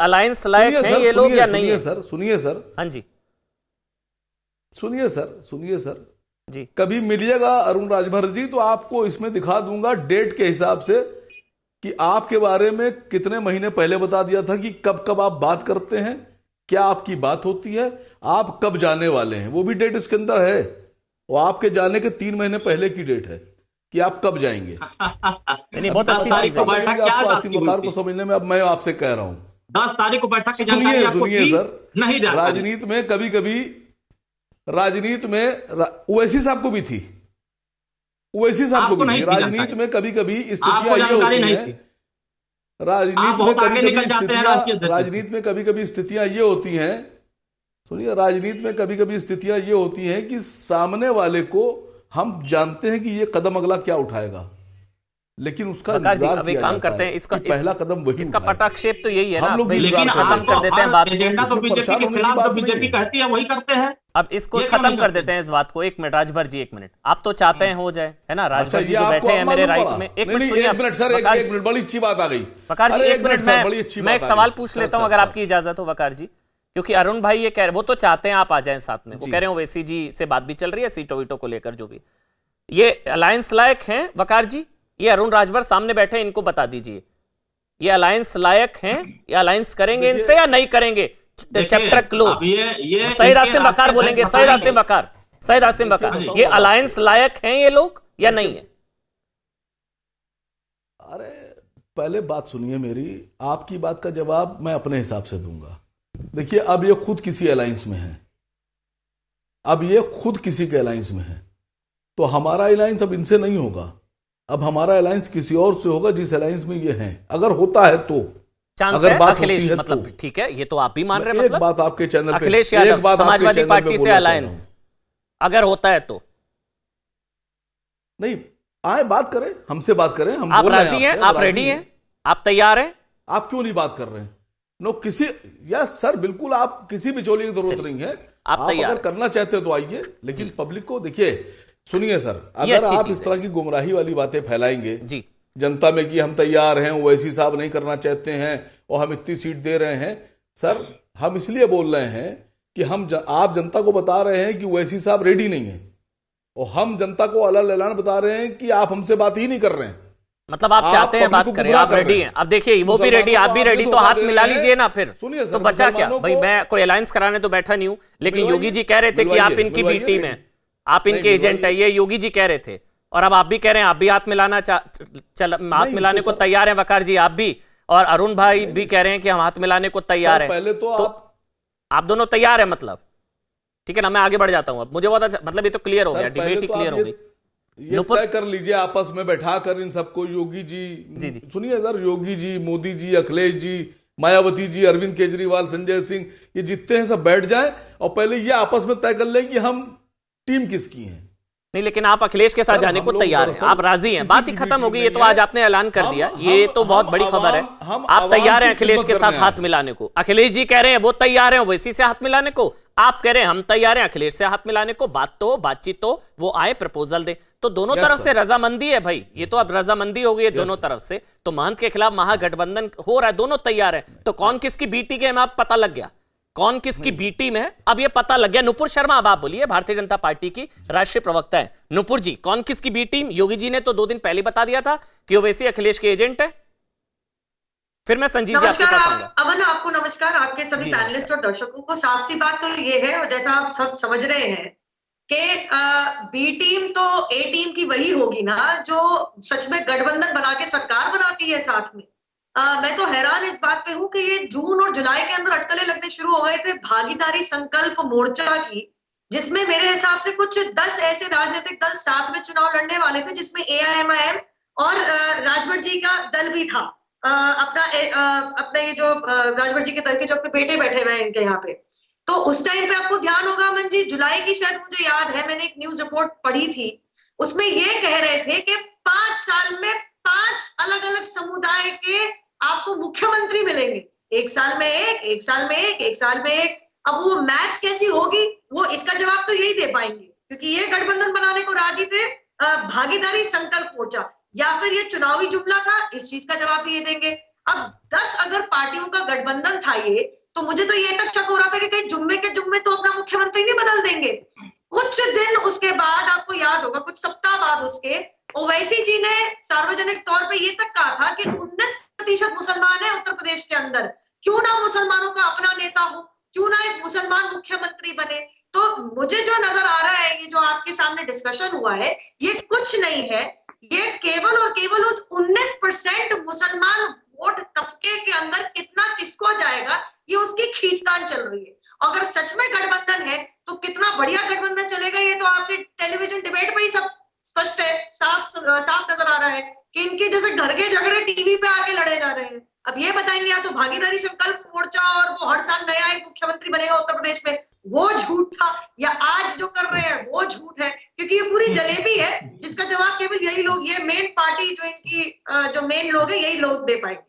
Alliance लायक हैं ये लोग या नहीं है? सर सुनिए सर, हाँ जी सुनिए सर जी, कभी मिलिएगा अरुण राजभर जी तो आपको इसमें दिखा दूंगा डेट के हिसाब से कि आपके बारे में कितने महीने पहले बता दिया था कि कब कब आप बात करते हैं, क्या आपकी बात होती है, आप कब जाने वाले हैं, वो भी डेट इसके अंदर है। और आपके जाने के 3 महीने पहले की डेट है कि आप कब जाएंगे। नहीं बहुत अच्छी चीज है। आपको आसिम वकार को समझने में, अब मैं आपसे कह रहा हूं 10 तारीख को बैठक की जानकारी आपको सुनिए थी? सर, नहीं जानकारी। राजनीति में कभी कभी ओवैसी साहब को भी थी, ओवैसी साहब को भी थी। राजनीति में कभी कभी स्थितियां ये होती हैं, राजनीति में कभी कभी स्थितियां ये होती हैं, सुनिए, राजनीति में कभी कभी स्थितियां ये होती हैं कि सामने वाले को हम जानते हैं कि ये कदम अगला क्या उठाएगा, लेकिन उसका अब एक काम करते हैं, इसका पहला कदम वही, इसका पटाक्षेप तो यही है ना, लेकिन खत्म कर देते हैं बात। एजेंडा तो बीजेपी के खिलाफ, जो बीजेपी कहती है वही करते हैं। अब इसको खत्म कर देते हैं इस बात को। 1 मिनट राजभर जी, 1 मिनट, आप तो चाहते हैं हो जाए, है ना? राजभर जी जो बैठे हैं मेरे राइट में, 1 मिनट सुनिए। 1 मिनट सर, 1 मिनट, बड़ी अच्छी बात आ गई वकार जी, 1 मिनट मैं एक सवाल पूछ लेता हूं अगर आपकी इजाजत हो वकार जी, क्योंकि अरुण भाई ये कह रहे, वो तो चाहते हैं आप आ जाएं साथ में, वो कह रहे हैं ओवैसी जी से बात भी चल रही है सीटो वीटो को लेकर, जो भी ये अलायंस लायक हैं वकार जी, ये अरुण राजभर सामने बैठे हैं, इनको बता दीजिए ये अलायंस लायक हैं, ये अलायंस करेंगे इनसे या नहीं करेंगे? Chapter close. सईद आसिम वकार बोलेंगे, सईद आसिम वकार, ये अलायंस लायक हैं ये लोग या नहीं है? अरे पहले बात सुनिए मेरी, आपकी बात का जवाब मैं अपने हिसाब से दूंगा। देखिए, अब ये खुद किसी अलायंस में है, अब ये खुद किसी के अलायंस में है, तो हमारा अलायंस अब इनसे नहीं होगा, अब हमारा अलायंस किसी और से होगा जिस अलायंस में ये हैं, अगर होता है तो। अगर बात अखिलेश, मतलब तो, ठीक है, ये तो आप भी मान रहे हैं, मतलब एक बात आपके चैनल पे, अखिलेश यादव समाजवादी पार्टी से अलायंस अगर होता है तो नहीं आए, बात करें, हमसे बात करें, हम आप राजी हैं, आप रेडी हैं, आप तैयार हैं? आप क्यों नहीं बात कर रहे हैं? नो किसी, यस सर, बिल्कुल, आप किसी भी चोली की जरूरत नहीं है, आप अगर करना चाहते हो तो आइए, लेकिन पब्लिक को देखिए, सुनिए सर, अगर आप इस तरह की गुमराही वाली बातें फैलाएंगे जी जनता में कि हम तैयार हैं, ओवैसी साहब नहीं करना चाहते हैं और हम इतनी सीट दे रहे हैं, सर हम इसलिए बोल रहे हैं कि आप जनता को बता रहे हैं कि ओवैसी साहब रेडी नहीं है, और हम जनता को अलग ऐलान बता रहे हैं कि आप हमसे बात ही नहीं कर रहे हैं। मतलब आप चाहते हैं बात करें, आप रेडी हैं। अब देखिए, वो भी रेडी, आप भी रेडी, तो हाथ मिला लीजिए ना फिर, तो बचा क्या भाई? मैं कोई अलायंस कराने तो बैठा नहीं हूं, लेकिन योगी जी कह रहे थे कि आप इनकी बी टीम है, आप इनके एजेंट है, ये योगी जी कह रहे थे, और अब आप भी कह रहे हैं आप भी हाथ मिलाना हाथ मिलाने को तैयार हैं वकार जी, आप भी, और अरुण भाई भी कह रहे हैं कि हम हाथ मिलाने को तैयार हैं। पहले तो आप दोनों तैयार हैं, मतलब ठीक है ना? मैं आगे बढ़ जाता हूं, अब मुझे बहुत अच्छा, मतलब ये तो क्लियर हो गया, डिबेट ही क्लियर हो गई। ये तय कर लीजिए आपस में बैठा कर इन सबको, योगी जी सुनिए सर, योगी जी, मोदी जी, अखिलेश जी, मायावती जी, अरविंद केजरीवाल, संजय सिंह, ये जितने हैं सब बैठ जाएं और पहले ये आपस में तय कर लें कि हम टीम किसकी है। नहीं, लेकिन आप अखिलेश के साथ जाने को तैयार हैं, आप राजी हैं, बात ही खत्म हो गई। ये तो आज आपने ऐलान कर दिया, ये तो बहुत बड़ी खबर है। आप तैयार हैं अखिलेश के साथ हाथ मिलाने को? अखिलेश जी कह रहे हैं वो तैयार हैं ओवैसी से हाथ मिलाने को, आप कह रहे हैं हम तैयार हैं अखिलेश से हाथ मिलाने को। बात तो बातचीत तो वो आए, प्रपोजल दे, तो दोनों तरफ से रजामंदी है भाई, ये तो अब रजामंदी हो गई है दोनों तरफ से। तो महंत के खिलाफ महागठबंधन हो रहा है, दोनों तैयार है, तो कौन किसकी बीटी के में आप पता लग गया, कौन किसकी बी टीम है, अब ये पता लग गया। नुपुर शर्मा, अब आप बोलिए, भारतीय जनता पार्टी की राष्ट्रीय प्रवक्ता है। नुपुर जी, कौन किसकी बी टीम? योगी जी ने तो 2 दिन पहले बता दिया था कि ओवैसी अखिलेश के एजेंट है। फिर मैं संजीव जी आपके पास आऊंगा। अमन, आपको नमस्कार, आपके सभी पैनलिस्ट और दर्शकों को। साफ सी बात तो ये है, और जैसा आप सब समझ रहे हैं कि बी टीम तो ए टीम की वही होगी ना जो सच में गठबंधन बना के सरकार बनाती है साथ में। मैं तो हैरान इस बात पे हूं कि ये जून और जुलाई के अंदर अटकलें लगने शुरू हो गए थे भागीदारी संकल्प मोर्चा की, जिसमें मेरे हिसाब से कुछ 10 ऐसे राजनीतिक दल साथ में चुनाव लड़ने वाले थे, जिसमें AIMIM और राजभर जी का दल भी था। अपना ये जो राजभर जी के दल के जो अपने बेटे बैठे हुए हैं इनके यहाँ पे, तो उस टाइम पे आपको ध्यान होगा अमन जी, जुलाई की शायद मुझे याद है, मैंने एक न्यूज रिपोर्ट पढ़ी थी, उसमें ये कह रहे थे कि 5 साल में 5 अलग अलग समुदाय के आपको मुख्यमंत्री मिलेंगे, 1 साल में एक, 1 साल में एक, 1 साल में एक। अब वो मैच कैसी होगी, वो इसका जवाब तो यही दे पाएंगे, क्योंकि ये गठबंधन बनाने को राजी थे भागीदारी संकल्प मोर्चा। या फिर ये चुनावी जुमला था, इस चीज का जवाब भी ये देंगे। अब 10 अगर पार्टियों का गठबंधन था ये, तो मुझे तो ये तक शक हो रहा था कि कहीं जुम्मे के जुम्मे तो अपना मुख्यमंत्री नहीं बदल देंगे। कुछ दिन उसके बाद, आपको याद होगा, कुछ सप्ताह बाद उसके ओवैसी जी ने सार्वजनिक तौर पे ये तक कहा था कि 19% मुसलमान है उत्तर प्रदेश के अंदर, क्यों ना मुसलमानों का अपना नेता हो, क्यों ना एक मुसलमान मुख्यमंत्री बने। तो मुझे जो नजर आ रहा है, ये जो आपके सामने डिस्कशन हुआ है, ये कुछ नहीं है, ये केवल और केवल उस 19% मुसलमान वोट तबके के अंदर कितना किसको जाएगा, ये उसकी खींचतान चल रही है। अगर सच में गठबंधन है तो कितना बढ़िया गठबंधन चलेगा, ये तो आपके टेलीविजन डिबेट पे ही सब स्पष्ट है, साफ नजर आ रहा है कि इनके जैसे घर के झगड़े टीवी पे आके लड़े जा रहे हैं। अब ये बताएंगे या तो भागीदारी संकल्प मोर्चा और वो हर साल नया एक मुख्यमंत्री बनेगा उत्तर प्रदेश में, वो झूठ था, या आज जो कर रहे हैं वो झूठ है, क्योंकि ये पूरी जलेबी है जिसका जवाब केवल यही लोग, ये मेन पार्टी जो इनकी जो मेन लोग है, यही लोग दे पाएंगे।